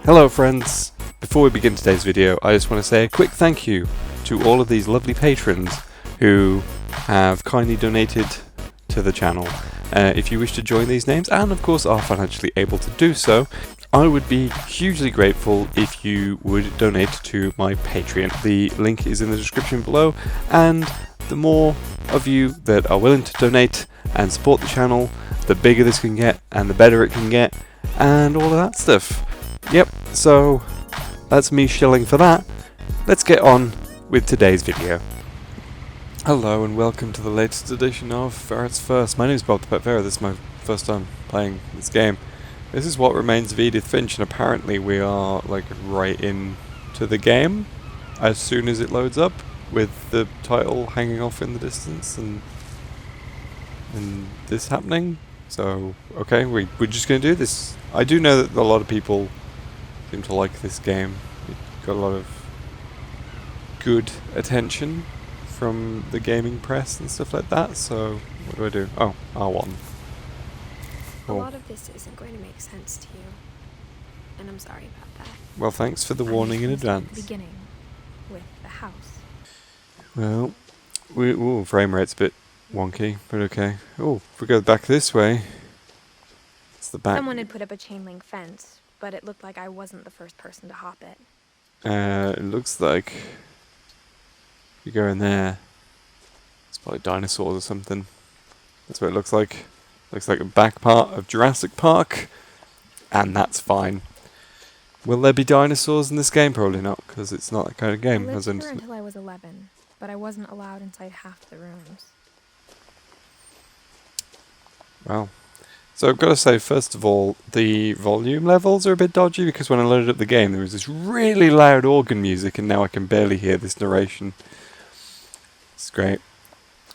Hello friends! Before we begin today's video, I just want to say a quick thank you to all of these lovely patrons who have kindly donated to the channel. If you wish to join these names, and of course are financially able to do so, I would be hugely grateful if you would donate to my Patreon. The link is in the description below, and the more of you that are willing to donate and support the channel, the bigger this can get and the better it can get and all of that stuff. Yep, so that's me shilling for that. Let's get on with today's video. Hello and welcome to the latest edition of Ferret's First. My name is Bob the Pet Ferret. This is my first time playing this game. This is What Remains of Edith Finch, and apparently we are like right into the game as soon as it loads up, with the title hanging off in the distance and this happening. So okay, we're just gonna do this. I do know that a lot of people seem to like this game. It got a lot of good attention from the gaming press and stuff like that, so what do? Oh, R1. A lot of this isn't going to make sense to you, and I'm sorry about that. Well, thanks for the warning in advance. Beginning with the house. Well, ooh, frame rate's a bit wonky, but okay. Oh, if we go back this way, it's the back. Someone had put up a chain link fence, but it looked like I wasn't the first person to hop it. It looks like you go in there. It's probably dinosaurs or something. That's what it looks like. Looks like a back part of Jurassic Park, and that's fine. Will there be dinosaurs in this game? Probably not, because it's not that kind of game. I lived here until I was 11, but I wasn't allowed inside half the rooms. Well, so I've got to say, first of all, the volume levels are a bit dodgy, because when I loaded up the game there was this really loud organ music, and now I can barely hear this narration. It's great.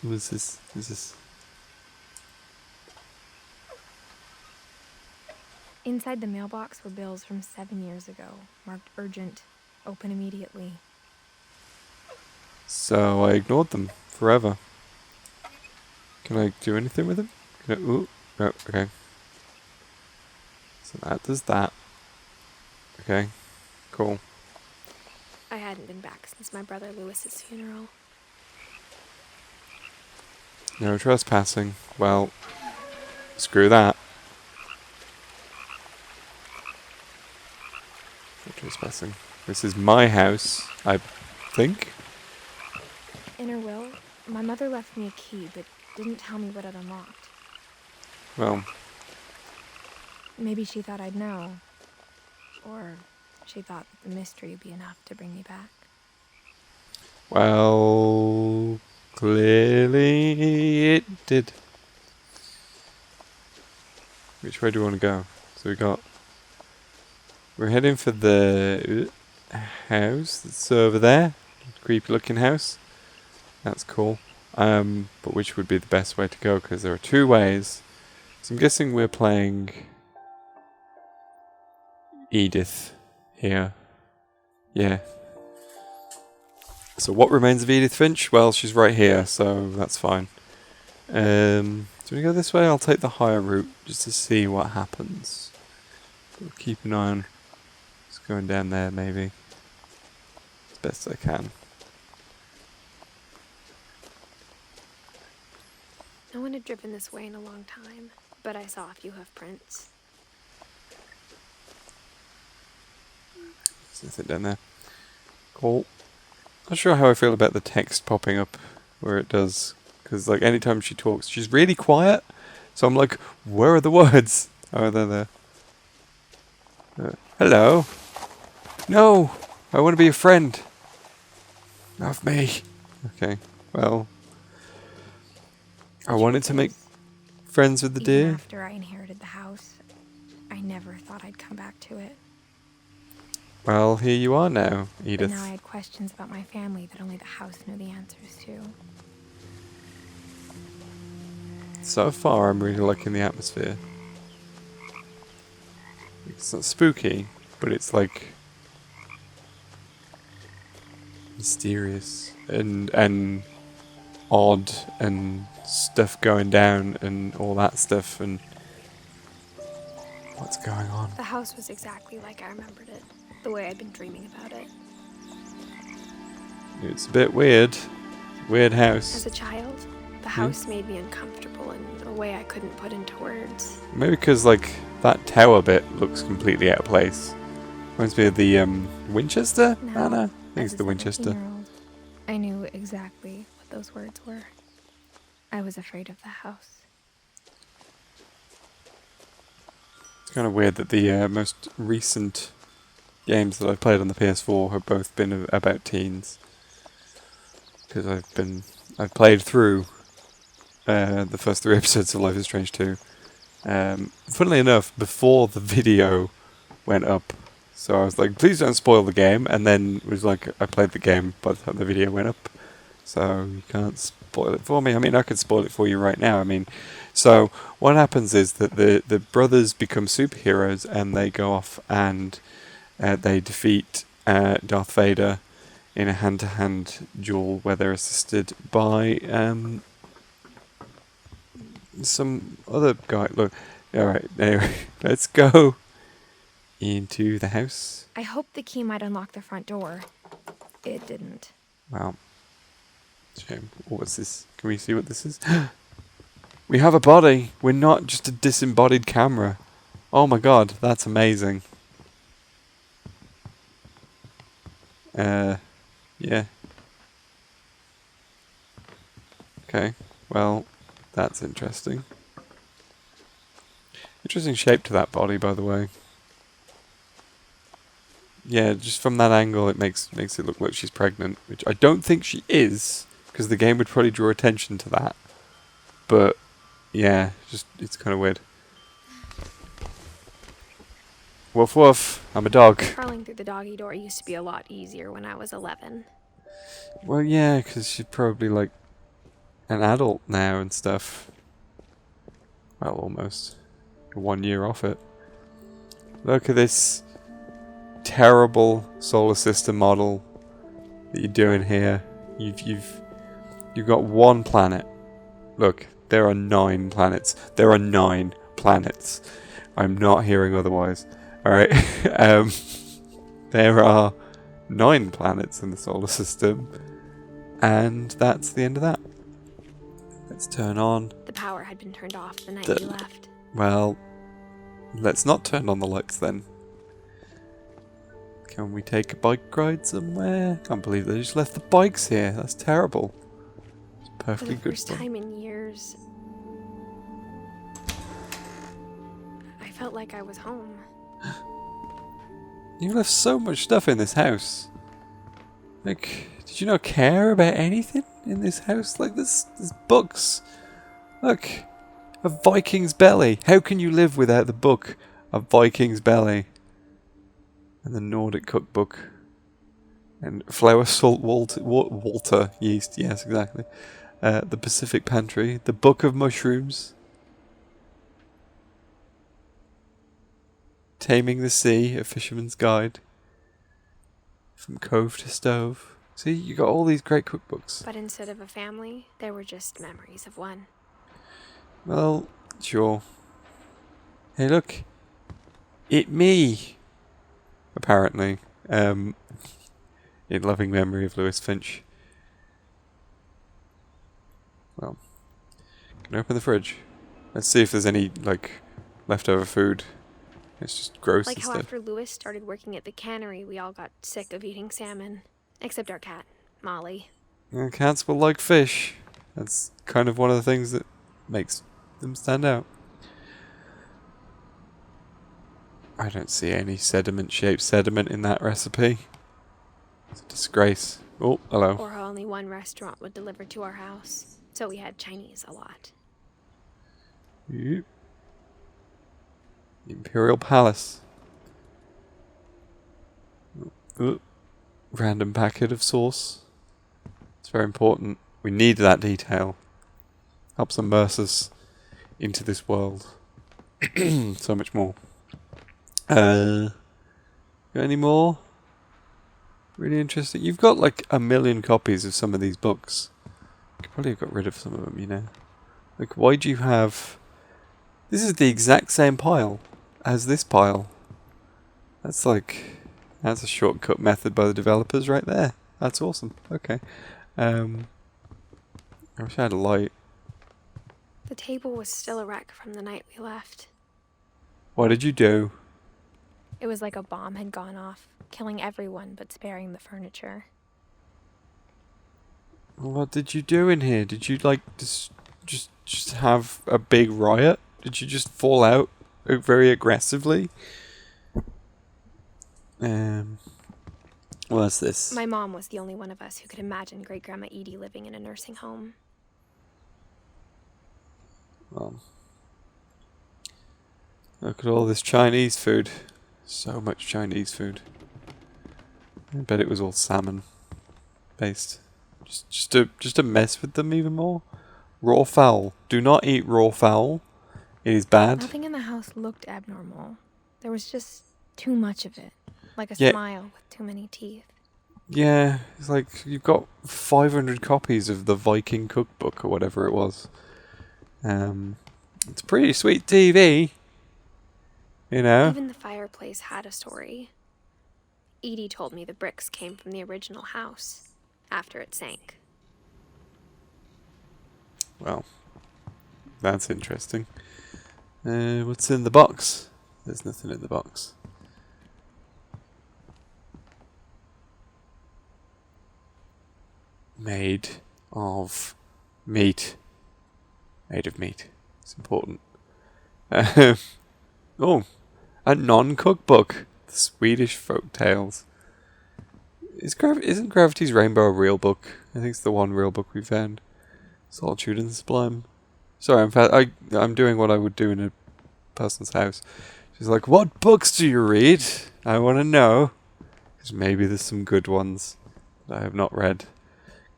What is this? Is this? Inside the mailbox were bills from 7 years ago, marked urgent, open immediately. So I ignored them forever. Can I do anything with them? Can I, ooh, no, okay. So that does that. Okay, cool. I hadn't been back since my brother Lewis's funeral. No trespassing. Well, screw that. No trespassing. This is my house, I think. In her will, my mother left me a key, but didn't tell me what it unlocked. Well, maybe she thought I'd know. Or she thought that the mystery would be enough to bring me back. well, clearly it did. Which way do we want to go? So we're heading for the house that's over there. Creepy looking house. That's cool. But which would be the best way to go? Because there are two ways. So I'm guessing we're playing Edith here. Yeah. So what remains of Edith Finch? Well, she's right here, so that's fine. Do we go this way? I'll take the higher route just to see what happens. Keep an eye on what's going down there, maybe. As best I can. No one had driven this way in a long time, but I saw a few hoof prints. There's nothing down there. Cool. Not sure how I feel about the text popping up where it does. Because like anytime she talks, she's really quiet. So I'm like, where are the words? Oh, they're there. Hello. No, I want to be a friend. Not me. Okay, well, I wanted to make friends with the Even deer. after I inherited the house, I never thought I'd come back to it. Well, here you are now, Edith. But now I had questions about my family that only the house knew the answers to. So far, I'm really liking the atmosphere. It's not spooky, but it's like mysterious and odd and stuff going down and all that stuff, and What's going on? The house was exactly like I remembered it, the way I'd been dreaming about it. It's a bit weird. Weird house. As a child, the house made me uncomfortable in a way I couldn't put into words. Maybe because, like, that tower bit looks completely out of place. Reminds me of the, Winchester? Now, Anna? I think as it's the a Winchester. 17-year-old, I knew exactly what those words were. I was afraid of the house. It's kind of weird that the most recent games that I've played on the PS4 have both been about teens. Because I've played through the first 3 episodes of Life is Strange 2. Funnily enough, before the video went up. So I was like, please don't spoil the game. And then it was like, I played the game by the time the video went up. So you can't spoil it for me. I mean, I could spoil it for you right now. I mean, so what happens is that the brothers become superheroes and they go off and they defeat Darth Vader in a hand-to-hand duel where they're assisted by some other guy. Look, alright, anyway, let's go into the house. I hoped the key might unlock the front door. It didn't. Wow. Shame. What's this? Can we see what this is? We have a body. We're not just a disembodied camera. Oh my god, that's amazing. Yeah. Okay, well, that's interesting. Interesting shape to that body, by the way. Yeah, just from that angle, it makes it look like she's pregnant, which I don't think she is, because the game would probably draw attention to that. But yeah, just it's kind of weird. Woof woof, I'm a dog. Crawling through the doggy door used to be a lot easier when I was 11. Well, yeah, because she's probably like an adult now and stuff. Well, almost. 1 year off it. Look at this terrible solar system model that you're doing here. You've got one planet. Look, there are 9 planets. There are 9 planets. I'm not hearing otherwise. Alright. There are 9 planets in the solar system. And that's the end of that. Let's turn on. The power had been turned off the night we left. Well, let's not turn on the lights then. Can we take a bike ride somewhere? Can't believe they just left the bikes here. That's terrible. It's perfectly For the good first fun. time in years, I felt like I was home. You left so much stuff in this house. Like, did you not care about anything in this house? Like, there's books. Look, A Viking's Belly. How can you live without the book A Viking's Belly? And the Nordic Cookbook. And Flour, Salt, Walter Yeast. Yes, exactly. The Pacific Pantry. The Book of Mushrooms. Taming the Sea, A Fisherman's Guide. From Cove to Stove. See, you got all these great cookbooks. But instead of a family, there were just memories of one. Well, sure. Hey, look. It me. Apparently. In loving memory of Lewis Finch. Well. Can I open the fridge? Let's see if there's any, like, leftover food. It's just gross Like and how stuff. after Lewis started working at the cannery, we all got sick of eating salmon. Except our cat, Molly. Cats will like fish. That's kind of one of the things that makes them stand out. I don't see any sediment-shaped sediment in that recipe. It's a disgrace. Oh, hello. Or how only one restaurant would deliver to our house. So we had Chinese a lot. Yep. Imperial Palace. Oh. Random packet of sauce. It's very important. We need that detail. Helps immerse us into this world. So much more. Got any more? Really interesting. You've got like 1 million copies of some of these books. You could probably have got rid of some of them, you know. Like, why do you have... This is the exact same pile as this pile. That's like, that's a shortcut method by the developers right there. That's awesome. Okay. I wish I had a light. The table was still a wreck from the night we left. What did you do? It was like a bomb had gone off, killing everyone but sparing the furniture. What did you do in here? Did you like just have a big riot? Did you just fall out very aggressively? What's this? My mom was the only one of us who could imagine Great-Grandma Edie living in a nursing home. Well, look at all this Chinese food. So much Chinese food. I bet it was all salmon based. Just to mess with them even more. Raw fowl. Do not eat raw fowl. It is bad. Nothing in the house looked abnormal. There was just too much of it. Like a smile with too many teeth. Yeah, it's like you've got 500 copies of the Viking cookbook or whatever it was. It's pretty sweet TV. You know? Even the fireplace had a story. Edie told me the bricks came from the original house after it sank. Well, that's interesting. What's in the box? There's nothing in the box. Made of meat. Made of meat. It's important. Oh, a non-cookbook. The Swedish folk tales. Isn't Gravity's Rainbow a real book? I think it's the one real book we found. Solitude and the Sublime. Sorry, I'm doing what I would do in a person's house. She's like, what books do you read? I want to know. Because maybe there's some good ones that I have not read.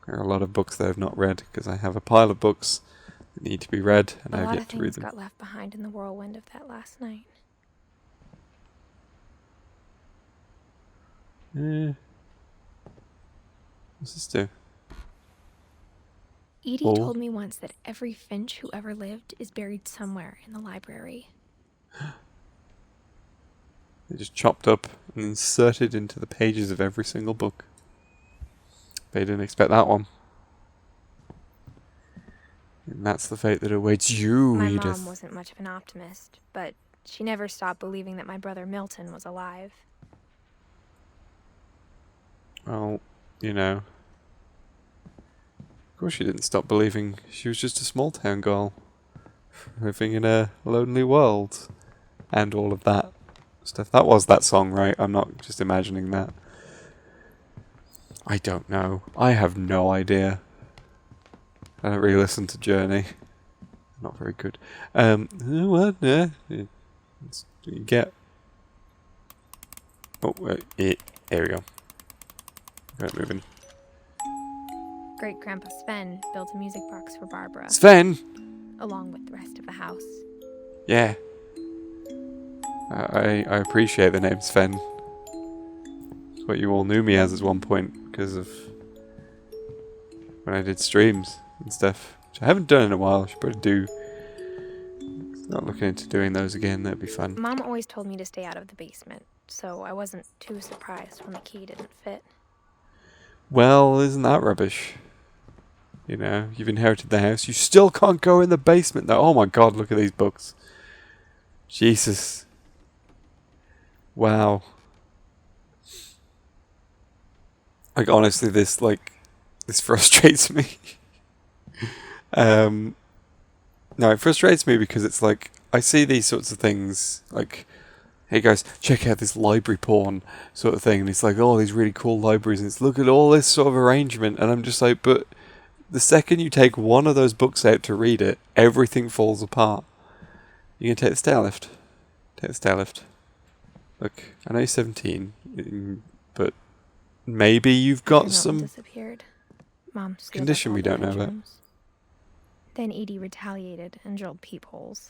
There are a lot of books that I have not read because I have a pile of books that need to be read and I have yet to read them. A lot of things got left behind in the whirlwind of that last night. What's this do? Edie told me once that every Finch who ever lived is buried somewhere in the library. They just chopped up and inserted into the pages of every single book. They didn't expect that one. And that's the fate that awaits you, Edith. My mom wasn't much of an optimist, but she never stopped believing that my brother Milton was alive. Well, you know. Of course she didn't stop believing. She was just a small town girl. Living in a lonely world. And all of that stuff. That was that song, right? I'm not just imagining that. I don't know. I have no idea. I don't really listen to Journey. Not very good. What? Yeah. You get... Oh, there we go. Right, moving. Great-Grandpa Sven built a music box for Barbara. Sven! Along with the rest of the house. Yeah. I appreciate the name Sven. It's what you all knew me as at one point because of when I did streams and stuff, which I haven't done in a while. I should probably do. Not looking into doing those again. That'd be fun. Mom always told me to stay out of the basement, so I wasn't too surprised when the key didn't fit. Well, isn't that rubbish? You know, you've inherited the house. You still can't go in the basement though. Oh my god, look at these books. Jesus. Wow. Like, honestly, this frustrates me. No, it frustrates me because it's like, I see these sorts of things, like, hey guys, check out this library porn sort of thing, and it's like, oh, these really cool libraries, and it's, look at all this sort of arrangement, and I'm just like, but the second you take one of those books out to read it, everything falls apart. You can take the stair lift. Take the stair lift. Look, I know you're 17, but maybe you've got some disappeared. Mom condition we don't know about. Then Edie retaliated and drilled peepholes.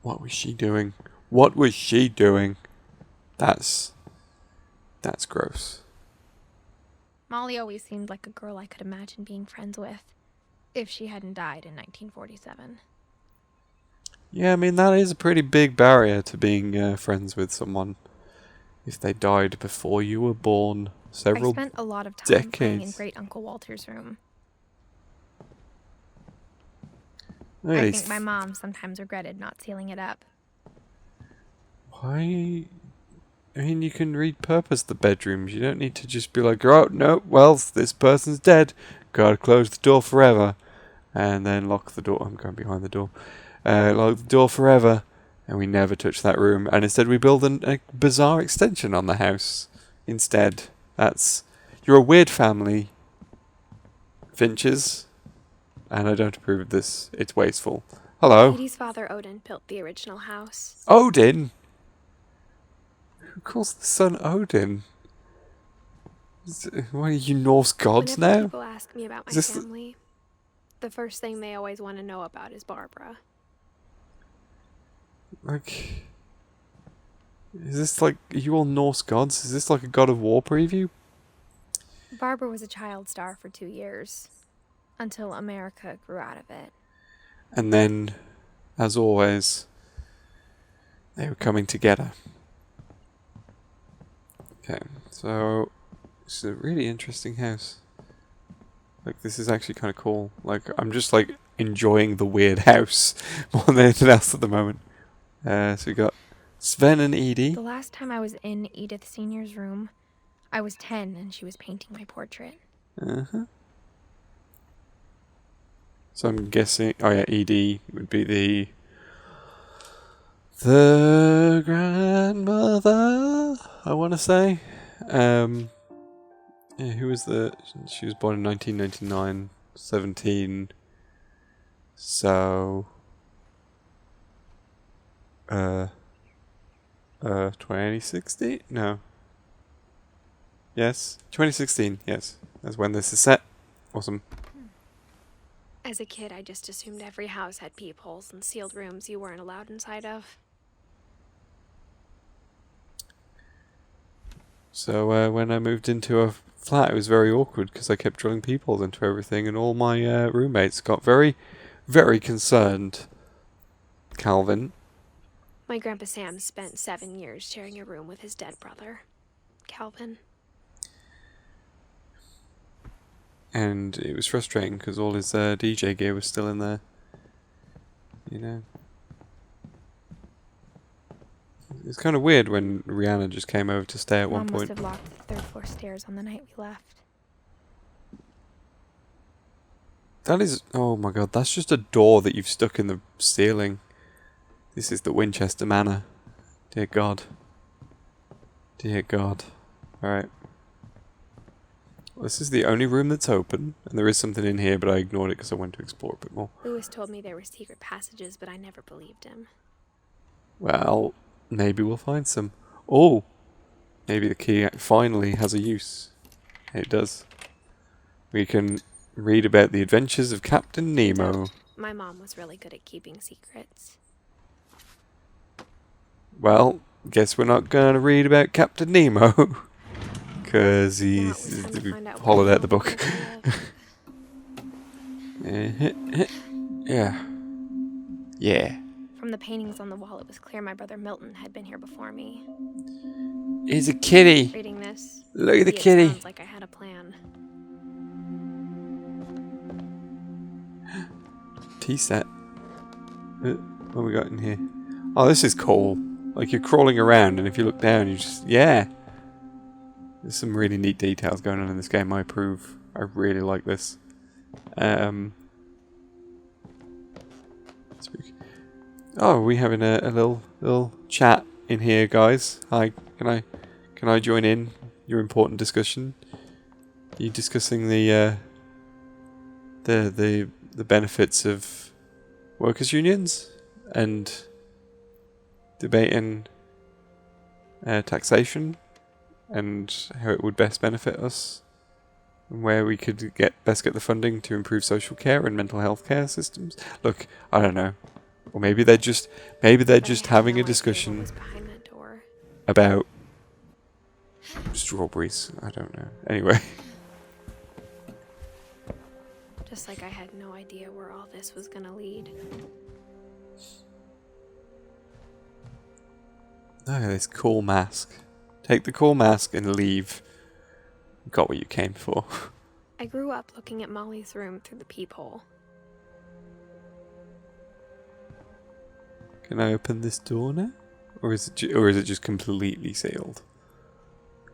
What was she doing? What was she doing? That's gross. Molly always seemed like a girl I could imagine being friends with, if she hadn't died in 1947. Yeah, I mean, that is a pretty big barrier to being friends with someone if they died before you were born. I Several spent a lot of time playing in decades. Great Uncle Walter's room. Look at I these. think my mom sometimes regretted not sealing it up. Why? I mean, you can repurpose the bedrooms. You don't need to just be like, oh, no, well, this person's dead. Gotta close the door forever. And then lock the door. I'm going behind the door. Lock the door forever. And we never touch that room. And instead we build a bizarre extension on the house. Instead. You're a weird family, Finches. And I don't approve of this. It's wasteful. Hello. Edie's father Odin built the original house. Odin? Who calls the son Odin? What are you, Norse gods Whenever now? people ask me about my family, the first thing they always want to know about is Barbara. Like, is this like, are you all Norse gods? Is this like a God of War preview? Barbara was a child star for 2 years, until America grew out of it. And then, as always, they were coming together. Okay, so this is a really interesting house. Like, this is actually kind of cool. Like, I'm just like enjoying the weird house more than anything else at the moment. So we got Sven and Edie. The last time I was in Edith Senior's room, I was 10 and she was painting my portrait. Uh-huh. So I'm guessing, oh yeah, Edie would be the grandmother, I want to say. Yeah, who was she was born in 1999, 17. So 2016? No. Yes, 2016. Yes, that's when this is set. Awesome. As a kid, I just assumed every house had peepholes and sealed rooms you weren't allowed inside of. So when I moved into a flat, it was very awkward because I kept drilling peepholes into everything, and all my roommates got very, very concerned. Calvin. My Grandpa Sam spent 7 years sharing a room with his dead brother, Calvin. And it was frustrating because all his DJ gear was still in there. You know. It's kind of weird when Rihanna just came over to stay at one Mom point. must have locked the 3rd floor stairs on the night we left. That is... Oh my god, that's just a door that you've stuck in the ceiling. This is the Winchester Manor. Dear God. Dear God. Alright. Well, this is the only room that's open, and there is something in here, but I ignored it because I wanted to explore a bit more. Lewis told me there were secret passages, but I never believed him. Well, maybe we'll find some. Oh! Maybe the key finally has a use. It does. We can read about the adventures of Captain Nemo. My mom was really good at keeping secrets. Well, guess we're not going to read about Captain Nemo. Because we hollowed out the book. Yeah. Yeah. From the paintings on the wall, it was clear my brother Milton had been here before me. He's a kitty. Reading this, Look at the it kitty. sounds like I had a plan. Tea set. What we got in here? Oh, this is cool. Like, you're crawling around, and if you look down, you just... Yeah. There's some really neat details going on in this game. I approve. I really like this. Oh, we having a little chat in here, guys. Hi, can I join in your important discussion? Are you discussing the benefits of workers' unions and debating taxation and how it would best benefit us, and where we could best get the funding to improve social care and mental health care systems? Look, I don't know. Or maybe they're just having a discussion about strawberries. I don't know. Anyway. Just like I had no idea where all this was gonna lead. Look at this cool mask. Take the cool mask and leave. Got what you came for. I grew up looking at Molly's room through the peephole. Can I open this door now? Or is it just completely sealed?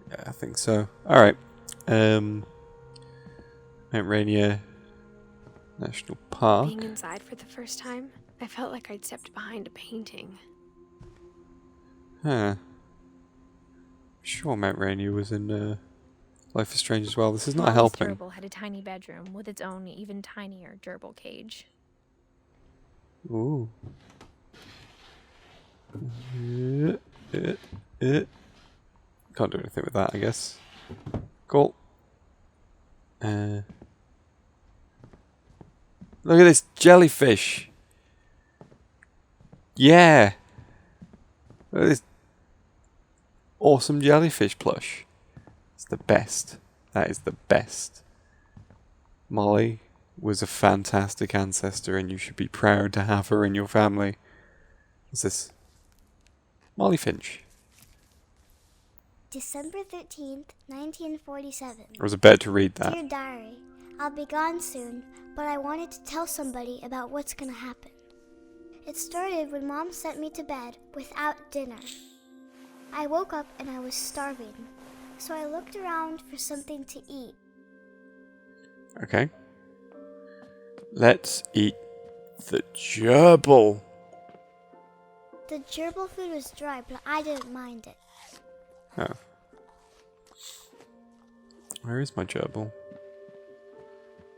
Yeah, I think so. Alright. Mount Rainier National Park. Being inside for the first time, I felt like I'd stepped behind a painting. Huh. Sure Mount Rainier was in Life is Strange as well. This is not Molly's helping. gerbil had a tiny bedroom with its own even tinier gerbil cage. Ooh. Can't do anything with that, I guess. Cool. Look at this jellyfish. Yeah. Look at this awesome jellyfish plush. It's the best. That is the best. Molly was a fantastic ancestor and you should be proud to have her in your family. What's this? Molly Finch. December 13th, 1947. I was about to read that. Dear Diary, I'll be gone soon, but I wanted to tell somebody about what's gonna happen. It started when Mom sent me to bed without dinner. I woke up and I was starving, so I looked around for something to eat. Okay. Let's eat the gerbil. The gerbil food was dry, but I didn't mind it. Oh. Where is my gerbil?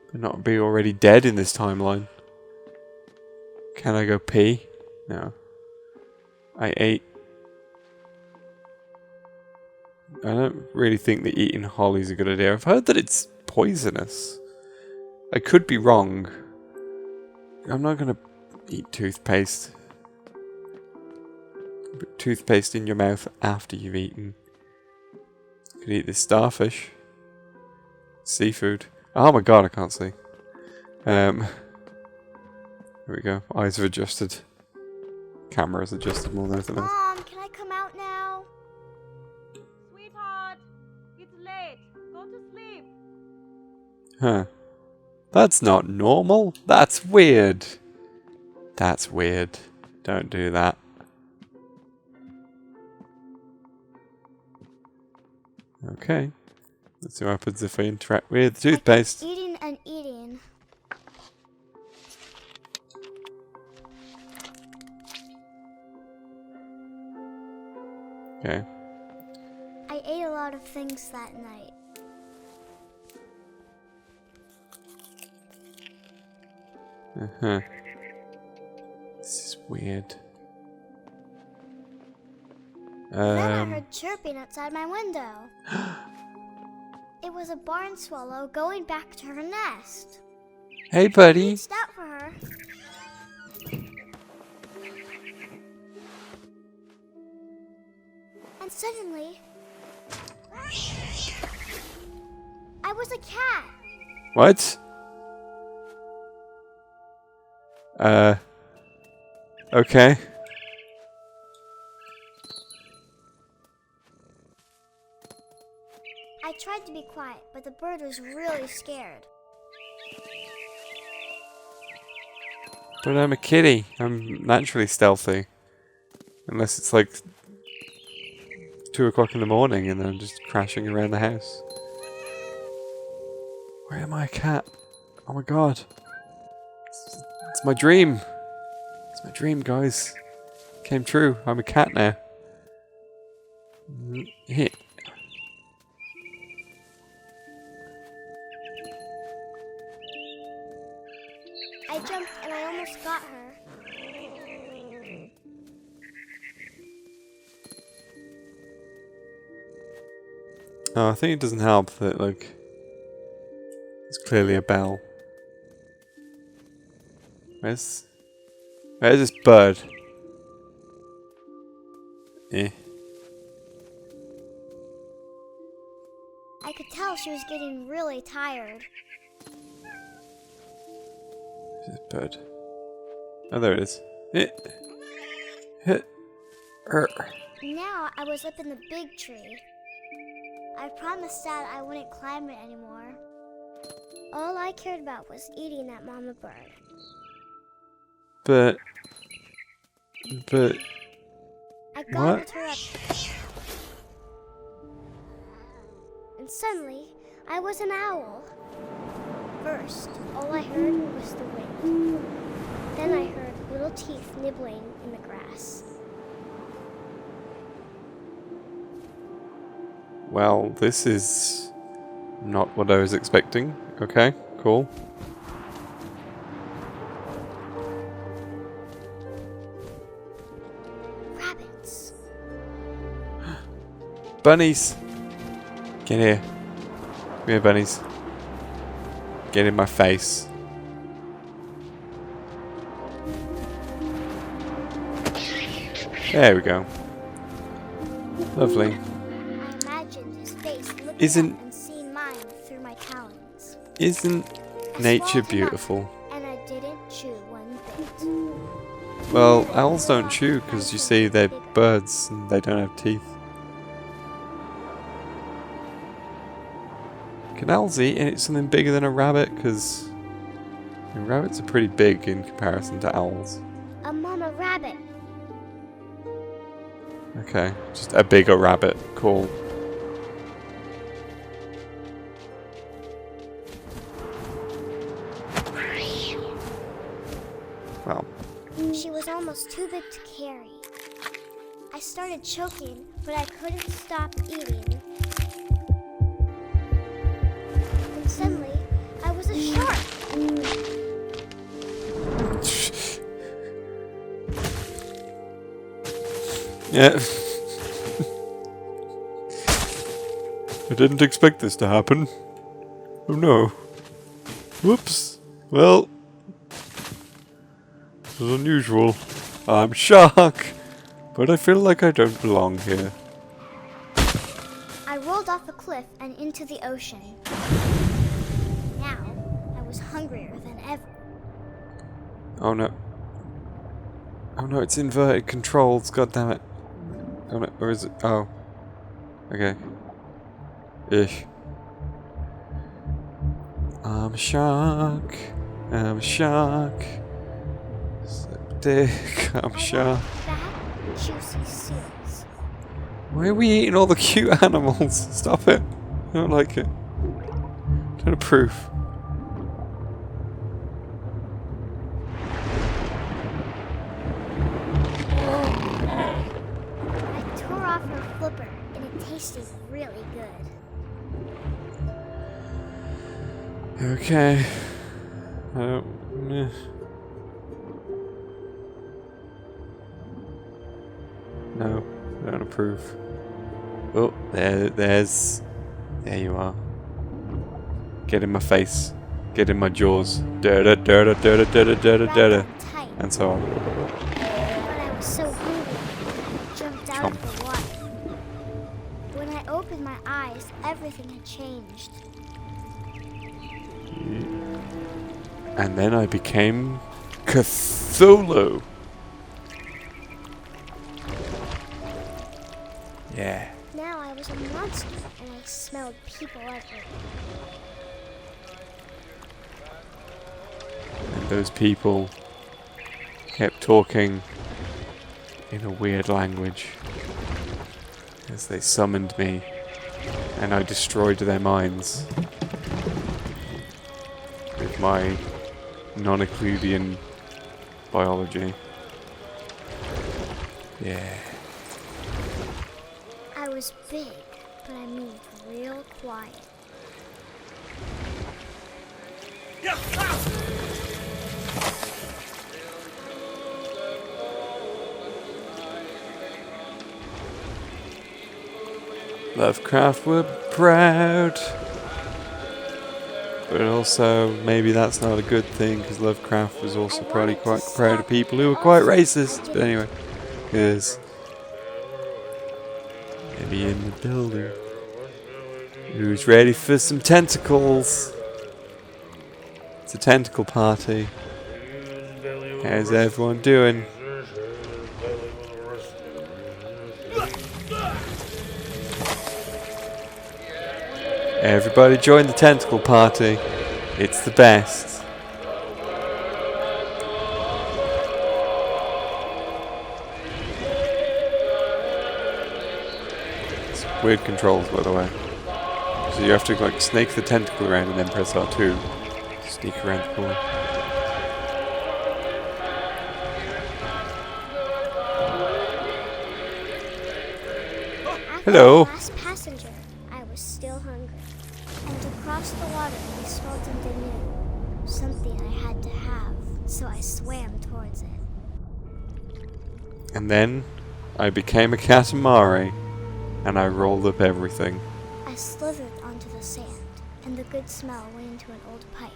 Could not be already dead in this timeline. Can I go pee? No. I ate. I don't really think that eating holly's a good idea. I've heard that it's poisonous. I could be wrong. I'm not gonna eat toothpaste. Put toothpaste in your mouth after you've eaten. You could eat this starfish. Seafood. Oh my god, I can't see. Here we go. Eyes are adjusted. Camera's adjusted more than anything else. Mom, can I come out now? Sweetheart, it's late. Go to sleep. Huh. That's not normal. That's weird. That's weird. Don't do that. Okay. Let's see what happens if I interact with the toothpaste. I kept eating and eating. Okay. I ate a lot of things that night. Uh-huh. This is weird. Then I heard chirping outside my window. It was a barn swallow going back to her nest. Hey I buddy. reached out for her. And suddenly, I was a cat. What? Okay. I tried to be quiet, but the bird was really scared. But I'm a kitty. I'm naturally stealthy. Unless it's like 2 o'clock in the morning and I'm just crashing around the house. Where am I, a cat? Oh my god. It's my dream. It's my dream, guys. Came true. I'm a cat now. Hit. I jumped and I almost got her. Oh, I think it doesn't help that, like, it's clearly a bell. Where's this bird? Eh. I could tell she was getting really tired. Where's this bird? Oh, there it is. Eh. Hit. Now I was up in the big tree. I promised Dad I wouldn't climb it anymore. All I cared about was eating that mama bird. But I what? gobbled her up. And suddenly, I was an owl. First, all I heard was the wind. Then I heard little teeth nibbling in the grass. Well, this is not what I was expecting. Okay, cool. Rabbits. Bunnies! Get here. Come here, bunnies. Get in my face. There we go. Lovely. I imagined his face looking Isn't- up and seeing mine through my talons. Isn't I nature swallowed him up, beautiful? and I didn't chew one bit. Well, owls don't chew because you see they're birds and they don't have teeth. Can owls eat something bigger than a rabbit? Because rabbits are pretty big in comparison to owls. A mama rabbit. Okay, just a bigger rabbit. Cool. Well, She was almost too big to carry. I started choking, but I couldn't stop eating. And suddenly, I was a shark. yeah. I didn't expect this to happen. Oh no. Whoops. Well, this is unusual. I'm shark, but I feel like I don't belong here. I rolled off a cliff and into the ocean. Now, I was hungrier than ever. Oh no. Oh no, it's inverted controls, god damn it. Oh no, or is it? Oh. Okay. Ish. I'm a shark. I'm a shark. Suck dick. I'm a shark. Fat, juicy seals. Why are we eating all the cute animals? Stop it. I don't like it. Don't approve. I tore off her flipper, and it tasted really good. Okay. I don't. Meh. No, I don't approve. Oh, there you are. Get in my face. Get in my jaws. Da-da, da-da, da-da, da-da, da-da, da-da. Wrapped up tight, And so on. but I was so hungry, I jumped out of the water. When I opened my eyes, everything had changed. And then I became Cthulhu. Yeah. Now I was a monster, and I smelled people everywhere. And those people kept talking in a weird language as they summoned me, and I destroyed their minds with my non-Euclidean biology. Yeah. I was big, but I moved real quiet. Lovecraft were proud. But also, maybe that's not a good thing, because Lovecraft was also probably quite proud of people who were quite racist. But anyway, because maybe in the building. Who's ready for some tentacles? It's a tentacle party. How's everyone doing? Everybody join the tentacle party. It's the best. It's weird controls, by the way. So you have to like snake the tentacle around and then press R2. Sneak around the corner. After Hello. the last passenger, I was still hungry. And across the water, I smelled something new. Something I had to have, so I swam towards it. And then I became a Katamari and I rolled up everything. I slithered onto the sand, and the good smell went into an old pipe.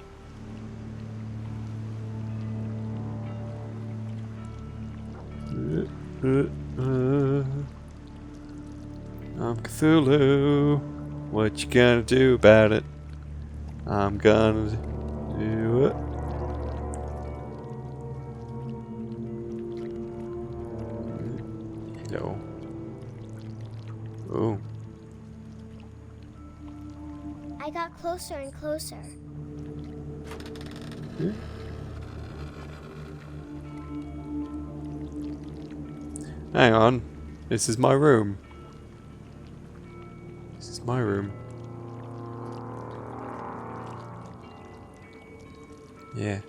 I'm Cthulhu. What you gonna do about it? I'm gonna do it. No. Oh. I got closer and closer. Hang on. This is my room. This is my room. Yeah.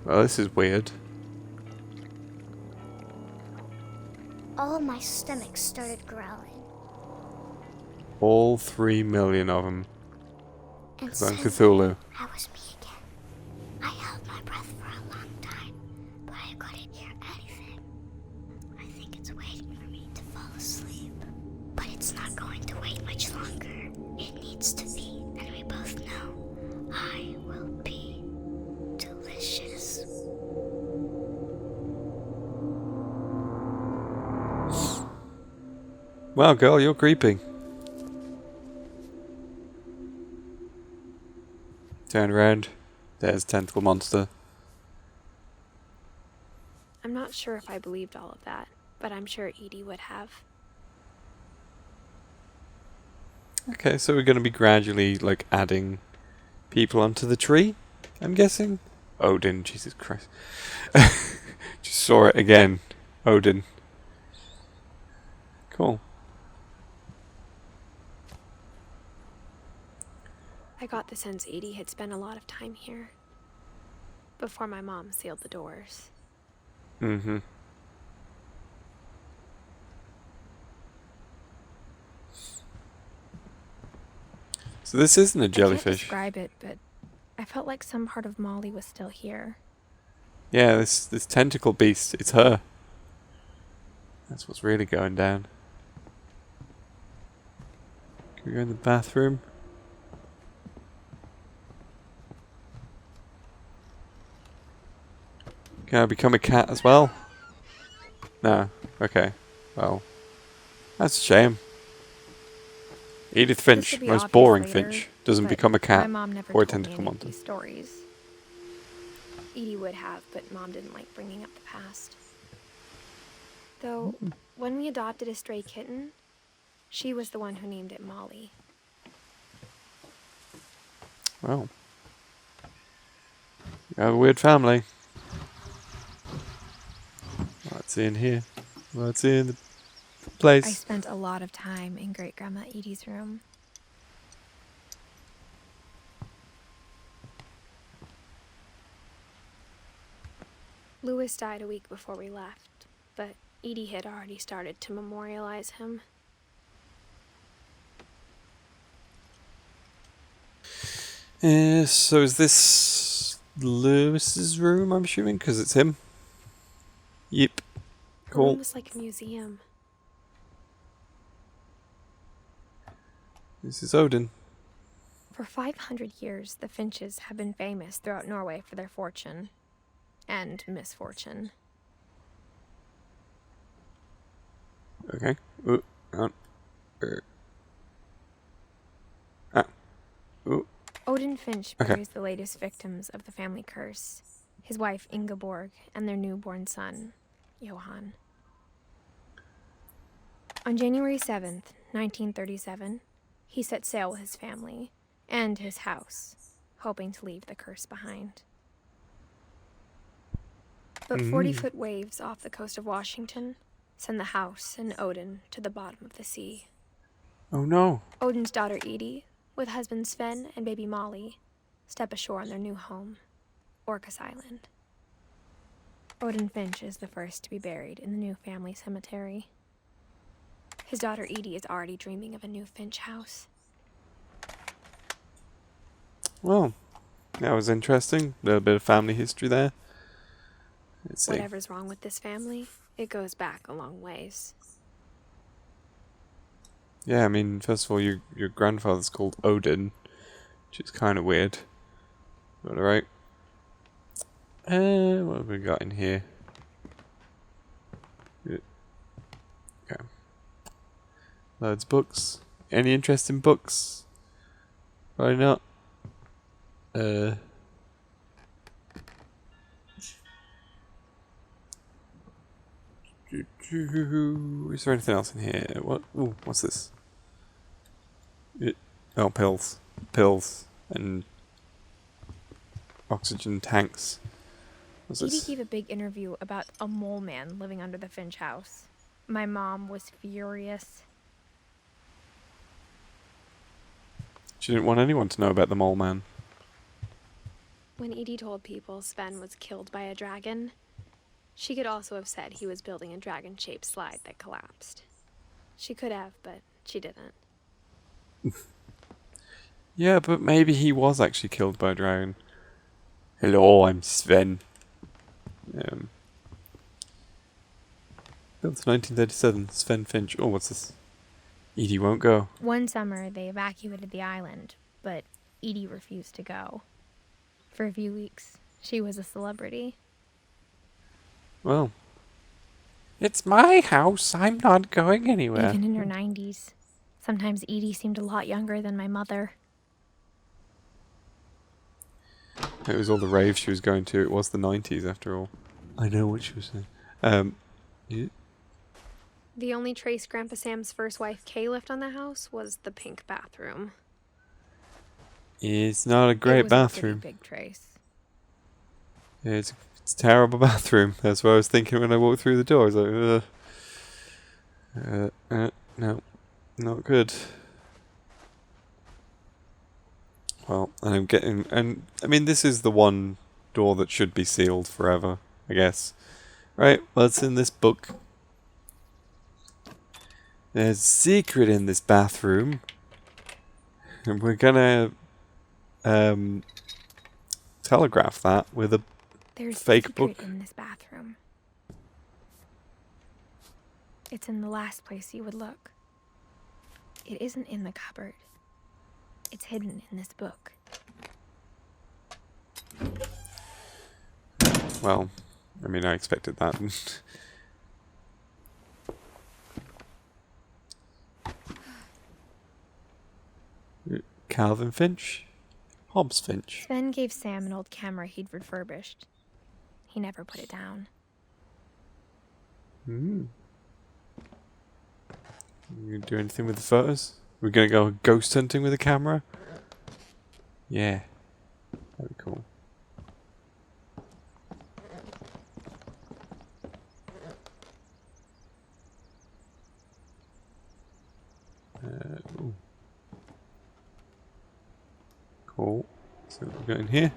Well, this is weird. All of my stomach started growling. All 3 million of them. And Because I'm suddenly, Cthulhu. I was me again. I held my breath for a long time, but I couldn't hear anything. I think it's waiting for me to fall asleep. But it's not going to wait much longer. It needs to be, and we both know I will be delicious. Wow, girl, you're creepy. Turn around. There's tentacle monster. I'm not sure if I believed all of that, but I'm sure Edie would have. Okay, so we're going to be gradually, like, adding people onto the tree, I'm guessing? Odin, Jesus Christ. Just saw it again. Odin. Cool. I got the sense Edie had spent a lot of time here before my mom sealed the doors. Mm-hmm. So this isn't a I can't jellyfish. describe it, but I felt like some part of Molly was still here. Yeah, this tentacle beast, it's her. That's what's really going down. Can we go in the bathroom? Can I become a cat as well? No. Okay. Well, that's a shame. Edith Finch, This will be most obvious boring later, Finch, doesn't but become a my cat mom never or a told me tentacle any of monster. these stories. Edie would have, but Mom didn't like bringing up the past. Though, when we adopted a stray kitten, she was the one who named it Molly. Well, you have a weird family. What's in here? What's in the I place? spent a lot of time in Great-Grandma Edie's room. Louis died a week before we left, but Edie had already started to memorialize him. So is this Lewis's room, I'm assuming? Because it's him? Yep. The Cool. room was like a museum. This is Odin. For 500 years, the Finches have been famous throughout Norway for their fortune and misfortune. Okay. Ooh. Ooh. Odin Finch Okay. buries the latest victims of the family curse, his wife Ingeborg and their newborn son, Johan. On January 7th, 1937, he set sail with his family and his house, hoping to leave the curse behind. But 40-foot waves off the coast of Washington send the house and Odin to the bottom of the sea. Oh no. Odin's daughter Edie, with husband Sven and baby Molly, step ashore on their new home, Orcas Island. Odin Finch is the first to be buried in the new family cemetery. His daughter Edie is already dreaming of a new Finch house. Well, that was interesting. A little bit of family history there. Let's see. Whatever's wrong with this family, it goes back a long ways. Yeah, I mean, first of all, your grandfather's called Odin, which is kind of weird. But alright. What have we got in here? Okay. Loads of books. Any interest in books? Probably not. Is there anything else in here? What? Ooh, what's this? Oh, pills. Pills and oxygen tanks. What's Edie this? gave a big interview about a mole man living under the Finch house. My mom was furious. She didn't want anyone to know about the mole man. When Edie told people Sven was killed by a dragon, she could also have said he was building a dragon-shaped slide that collapsed. She could have, but she didn't. Yeah, but maybe he was actually killed by a dragon. Hello, I'm Sven. Built 1937, Sven Finch. Oh, what's this? Edie won't go. One summer, they evacuated the island, but Edie refused to go. For a few weeks, she was a celebrity. Well, it's my house. I'm not going anywhere. Even in her 90s. Sometimes Edie seemed a lot younger than my mother. It was all the raves she was going to. It was the 90s after all. I know what she was saying. Yeah. The only trace Grandpa Sam's first wife Kay left on the house was the pink bathroom. It's not a It great was bathroom. A pretty big trace. It's a terrible bathroom. That's what I was thinking when I walked through the door. I was like, no, not good. Well, and I mean, this is the one door that should be sealed forever, I guess. Right, what's in this book? There's a secret in this bathroom. And we're gonna telegraph that with a There's fake a secret book. in this bathroom. It's in the last place you would look. It isn't in the cupboard. It's hidden in this book. Well, I mean, I expected that. Calvin Finch? Hobbs Finch. Sven gave Sam an old camera he'd refurbished. He never put it down. You gonna do anything with the photos? We're gonna go ghost hunting with a camera? Yeah. That'd be cool. Ooh. Cool. So what we got in here?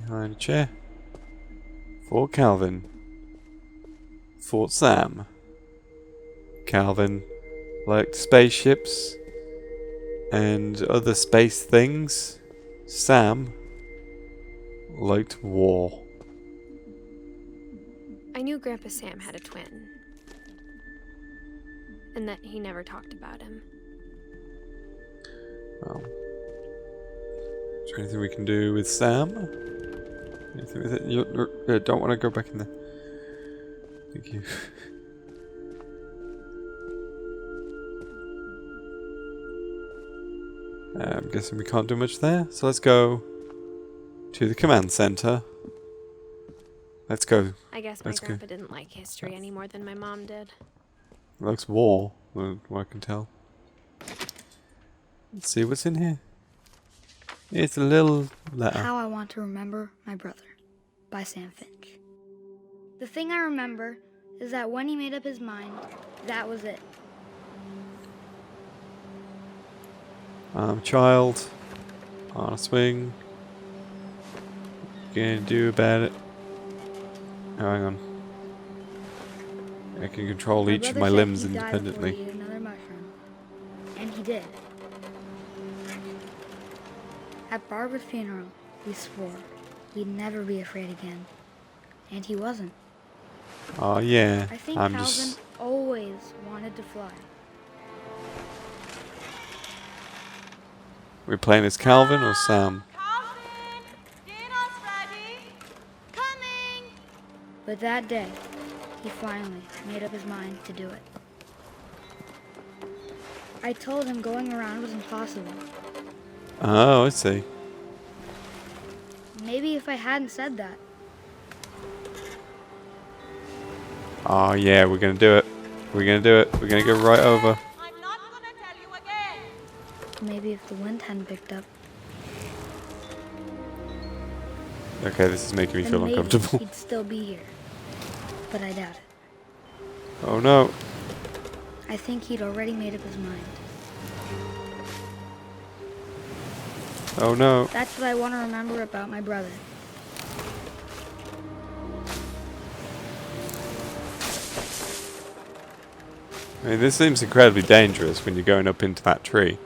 Behind a chair. Fort Calvin. Fort Sam. Calvin liked spaceships and other space things. Sam liked war. I knew Grandpa Sam had a twin. And that he never talked about him. Well, is there anything we can do with Sam? Anything with it? You don't want to go back in there. Thank you. I'm guessing we can't do much there, so let's go to the command center Let's go. I guess my Let's go. grandpa didn't like history any more than my mom did. Looks war, what I can tell. Let's see what's in here. It's a little letter. How I Want to Remember My Brother by Sam Finch. The thing I remember is that when he made up his mind, that was it. I'm a child on a swing. Gonna do about it. Oh, hang on. I can control each of my brother said limbs he'd die before independently. he ate another mushroom. And he did. At Barbara's funeral, we swore we'd never be afraid again. And he wasn't. Oh yeah, I think I'm Calvin just... always wanted to fly. We're playing as Calvin or Sam? Calvin, dinner's ready. Coming! But that day, he finally made up his mind to do it. I told him going around was impossible. Oh, I see. Maybe if I hadn't said that, Oh yeah, we're gonna do it. We're gonna do it. We're gonna go right over. I'm not gonna tell you again. maybe if the wind hadn't picked up, Okay, this is making me then feel maybe uncomfortable. he'd still be here. But I doubt it. Oh no. I think he'd already made up his mind. Oh no. That's what I want to remember about my brother. I mean, this seems incredibly dangerous when you're going up into that tree.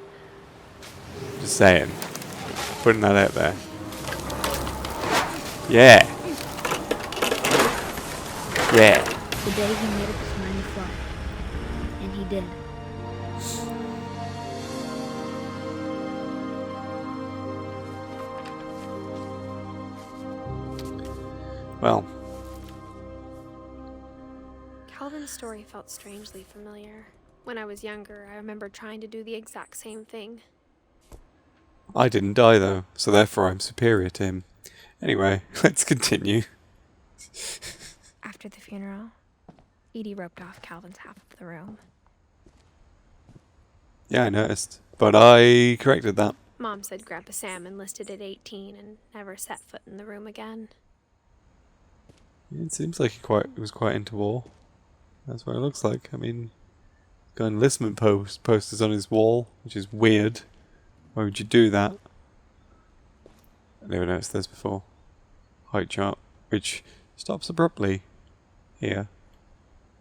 Just saying. Putting that out there. Yeah. Yeah. The day he made up his mind to fly. And he did. Well, Calvin's story felt strangely familiar. When I was younger, I remember trying to do the exact same thing. I didn't die though, so therefore I'm superior to him. Anyway, let's continue. After the funeral, Edie roped off Calvin's half of the room. Yeah, I noticed. But I corrected that. Mom said Grandpa Sam enlisted at 18 and never set foot in the room again. It seems like he was quite into war. That's what it looks like. I mean, got enlistment posters on his wall, which is weird. Why would you do that? I never noticed this before. Height chart, which stops abruptly here.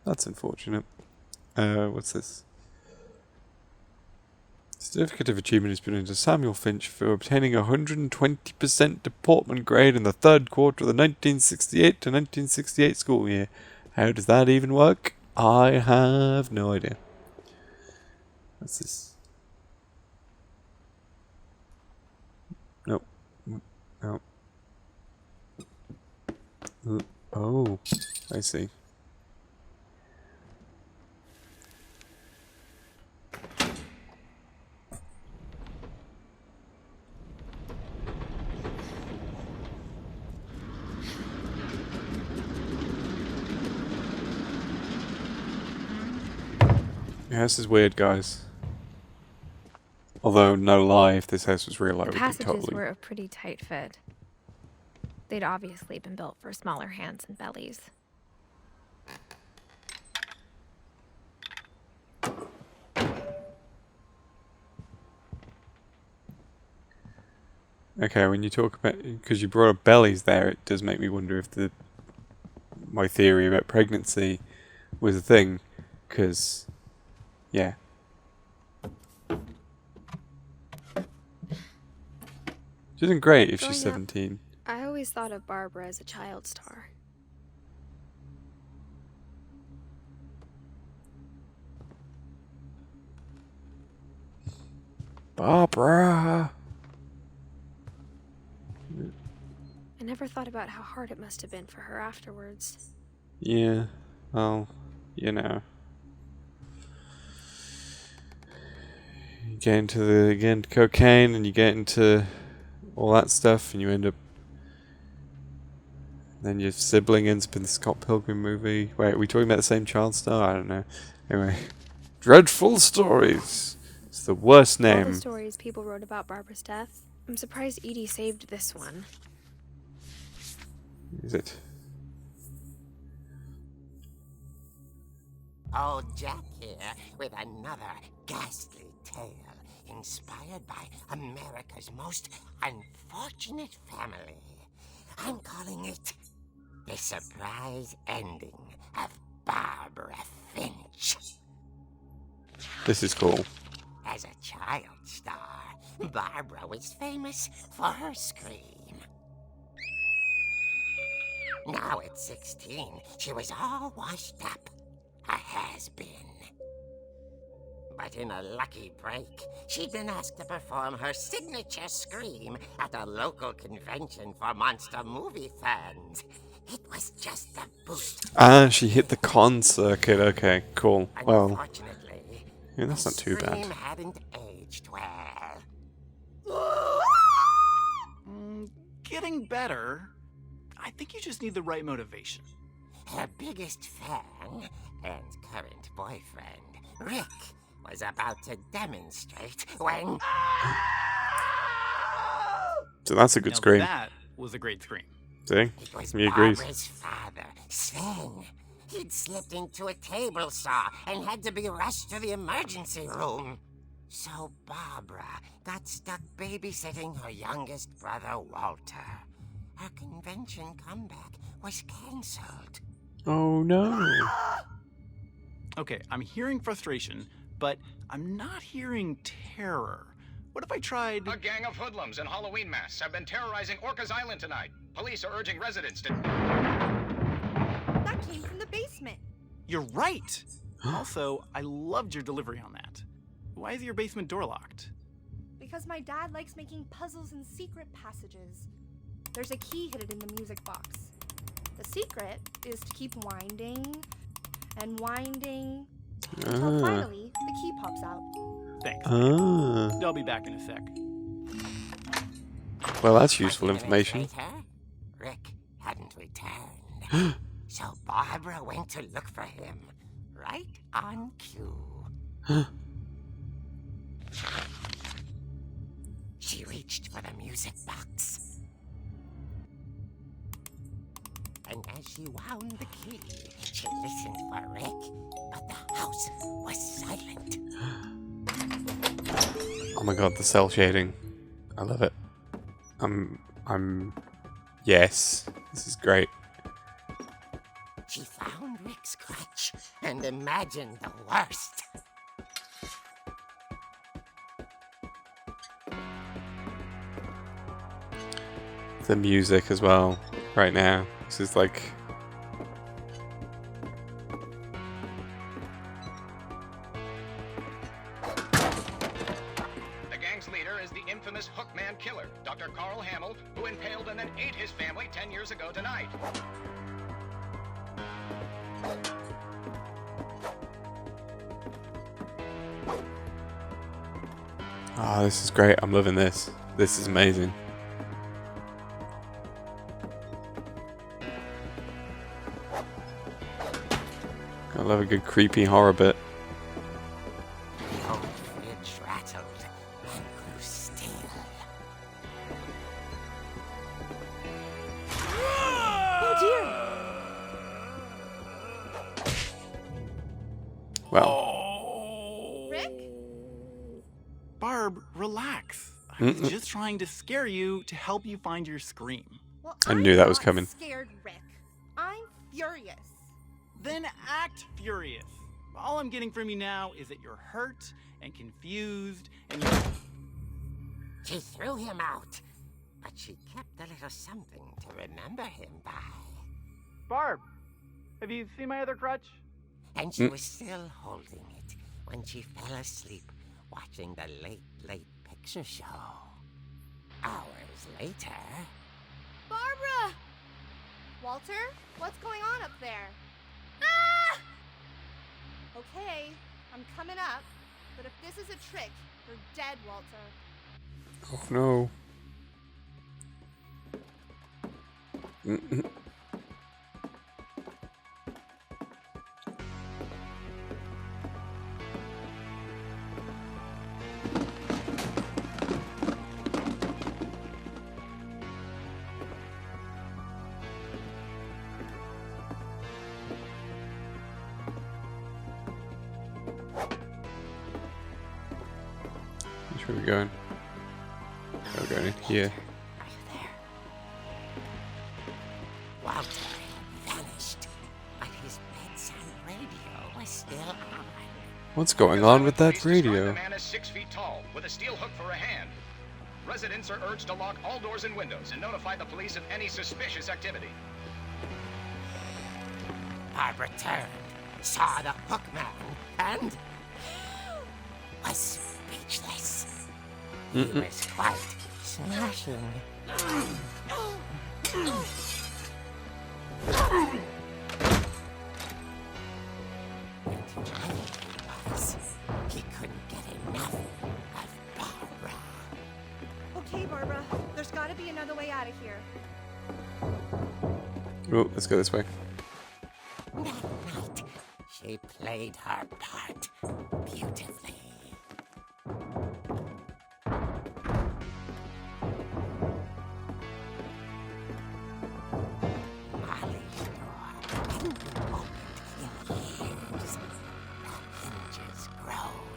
That's unfortunate. What's this? Certificate of Achievement has been into Samuel Finch for obtaining a 120% deportment grade in the third quarter of the 1968 to 1968 school year. How does that even work? I have no idea. What's this? Nope. Nope. Oh, I see. Yeah, this is weird, guys. Although, no lie, if this house was real, I The would be passages totally... were a pretty tight fit. They'd obviously been built for smaller hands and bellies. Okay, when you talk about... Because you brought up bellies there, it does make me wonder if my theory about pregnancy was a thing. Because, yeah. Which isn't great if she's Growing up, 17. I always thought of Barbara as a child star. Barbara! I never thought about how hard it must have been for her afterwards. Yeah, well, you know. You get into cocaine and you get into all that stuff and you end up Then your sibling ends up in the Scott Pilgrim movie. Wait, are we talking about the same child star? I don't know. Anyway. Dreadful Stories. It's the worst All the name. stories people wrote about Barbara's death, I'm surprised Edie saved this one. Is it? Old Jack here with another ghastly tale inspired by America's most unfortunate family. I'm calling it The Surprise Ending of Barbara Finch. This is cool. As a child star, Barbara was famous for her scream. Now at 16, she was all washed up. A has-been. But in a lucky break, she'd been asked to perform her signature scream at a local convention for monster movie fans. It was just a boost. Ah, she hit the con circuit. Okay, cool. Well, Unfortunately, yeah, that's not too bad. scream hadn't aged well. Getting better. I think you just need the right motivation. Her biggest fan and current boyfriend, Rick, was about to demonstrate when... So that's a good Now scream. That was a great scream. See? It was He agrees. Barbara's father, Sven. He'd slipped into a table saw and had to be rushed to the emergency room. So Barbara got stuck babysitting her youngest brother, Walter. Her convention comeback was cancelled. Oh no. Okay, I'm hearing frustration, but I'm not hearing terror. What if I tried... A gang of hoodlums in Halloween masks have been terrorizing Orcas Island tonight. Police are urging residents to... That came from the basement. You're right! Also, I loved your delivery on that. Why is your basement door locked? Because my dad likes making puzzles and secret passages. There's a key hidden in the music box. The secret is to keep winding and winding until finally the key pops out. Thanks. Ah. I'll be back in a sec. Well, that's useful 20 minutes information. later, Rick hadn't returned. So Barbara went to look for him, right on cue. She reached for the music box. And as she wound the key, she listened for Rick, but the house was silent. Oh my god, the cell shading. I love it. Yes. This is great. She found Rick's crutch and imagined the worst. The music as well, right now. This is like... The gang's leader is the infamous Hookman killer, Dr. Carl Hamill, who impaled and then ate his family 10 years ago tonight. Oh, this is great. I'm loving this. This is amazing. I love a good creepy horror bit. The old fridge rattled and grew still. Well, Rick? Barb, relax. I was just trying to scare you to help you find your scream. Well, I knew that was I'm not coming. Scared, Rick. I'm furious. Then act furious. All I'm getting from you now is that you're hurt and confused and you're... She threw him out, but she kept a little something to remember him by. Barb, have you seen my other crutch? And she was still holding it when she fell asleep watching the late picture show. Hours later... Barbara! Walter, what's going on up there? Ah! Okay, I'm coming up, but if this is a trick, you're dead, Walter. oh no. Where are we going? We're going in here. Are you there? Walter had vanished, but his bedside radio was still on. What's going on with that Police describe radio? The man is 6 feet tall, with a steel hook for a hand. Residents are urged to lock all doors and windows and notify the police of any suspicious activity. Barbara turned, saw the hook man, and was speechless. He was quite smashing. He couldn't get enough of Barbara. Okay, Barbara, there's gotta be another way out of here. Oh, let's go this way. That night, she played her part beautifully. Molly's door hadn't been opened in years. The hinges groaned.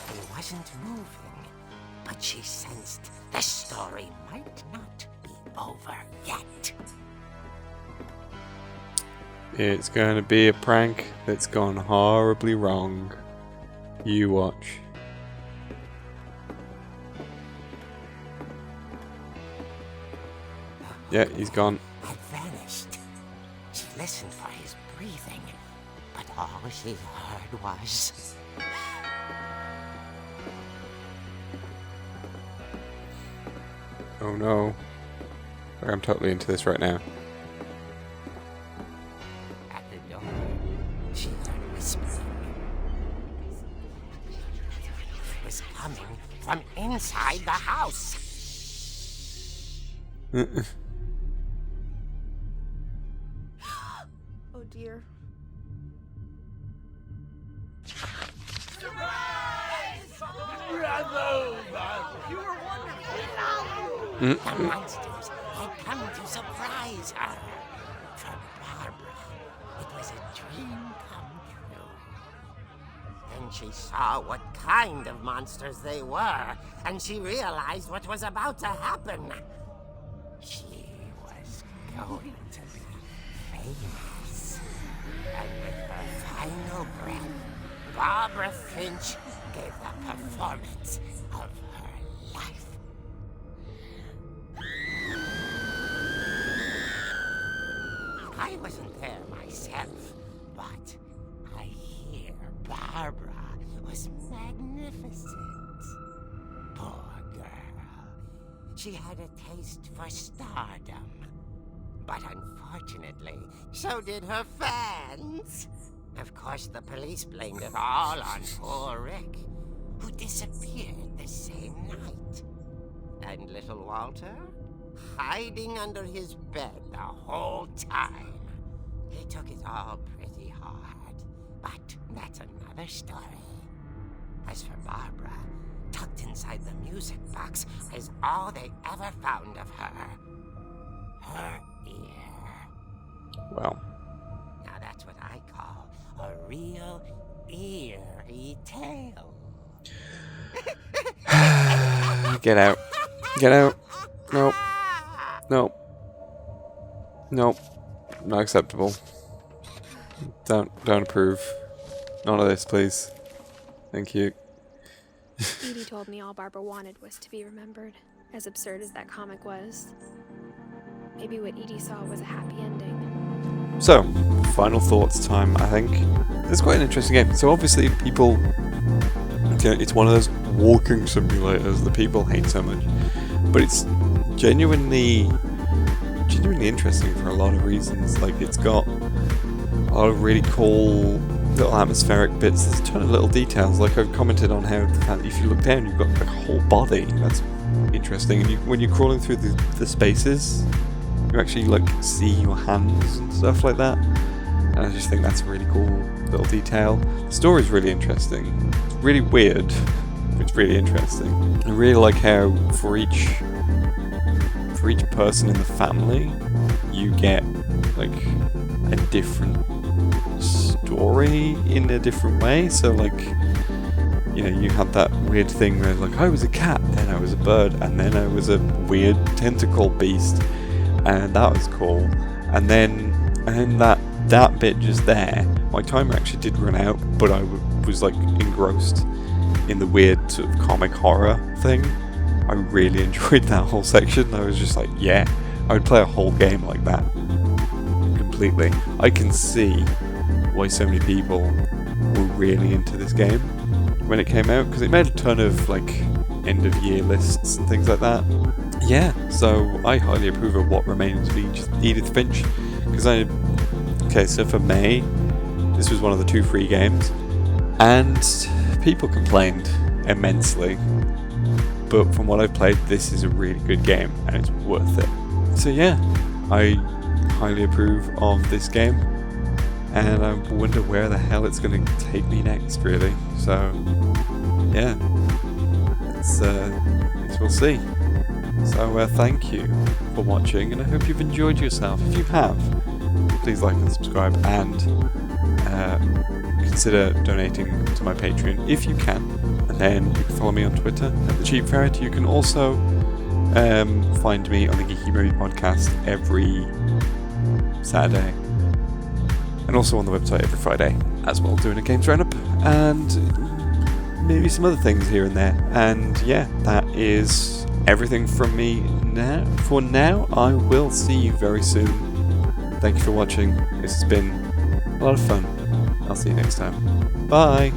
He wasn't moving, but she sensed the story might not be over yet. It's going to be a prank that's gone horribly wrong. You watch. Yeah, he's gone. Had vanished. She listened for his breathing, but all she heard was... Oh no. I'm totally into this right now. At the door, she heard whispering. It was coming from inside the house. Oh dear. The monsters had come to surprise her. For Barbara, it was a dream come true. Then she saw what kind of monsters they were, and she realized what was about to happen. She was going to be famous. And with her final breath, Barbara FINCH gave the performance of her life. I wasn't there myself, but I hear Barbara was magnificent. Poor girl. She had a taste for stardom. But unfortunately, so did her fans. Of course, the police blamed it all on poor Rick, who disappeared the same night. And little Walter? Hiding under his bed the whole time. He took it all pretty hard, but that's another story. As for Barbara, tucked inside the music box is all they ever found of her. Her ear. Wow. Now that's what I call a real eerie tale. Get out. Get out. Nope. Nope. Nope. Not acceptable. Don't approve. None of this, please. Thank you. Edie told me all Barbara wanted was to be remembered, as absurd as that comic was. Maybe what Edie saw was a happy ending. So, final thoughts time, I think. It's quite an interesting game. So obviously people... it's one of those walking simulators that people hate so much. But it's genuinely interesting for a lot of reasons. Like, it's got a lot of really cool little atmospheric bits. There's a ton of little details. Like, I've commented on how the fact that if you look down, you've got like a whole body. That's interesting. And when you're crawling through the spaces, you actually like see your hands and stuff like that. And I just think that's a really cool little detail. The story's really interesting. It's really weird, but it's really interesting. I really like how for each person in the family, you get like a different story in a different way. So like, you know, you had that weird thing where like I was a cat, then I was a bird, and then I was a weird tentacle beast, and that was cool. And then that bit just there, my timer actually did run out, but I was like engrossed in the weird sort of comic horror thing. I really enjoyed that whole section. I was just like, yeah, I would play a whole game like that completely. I can see why so many people were really into this game when it came out, because it made a ton of like end of year lists and things like that. Yeah, so I highly approve of What Remains of Edith Finch, because okay, so for May, this was one of the 2 free games, and people complained immensely, but from what I've played, this is a really good game and it's worth it. So yeah, I highly approve of this game, and I wonder where the hell it's going to take me next, really. So yeah, we'll see. So thank you for watching, and I hope you've enjoyed yourself. If you have, please like and subscribe, and consider donating to my Patreon if you can. And then you can follow me on Twitter at The Cheap Ferret. You can also find me on the Geeky Movie Podcast every Saturday, and also on the website every Friday as well, doing a games roundup and maybe some other things here and there. And yeah, that is everything from me now. For now, I will see you very soon. Thank you for watching. This has been a lot of fun. I'll see you next time. Bye!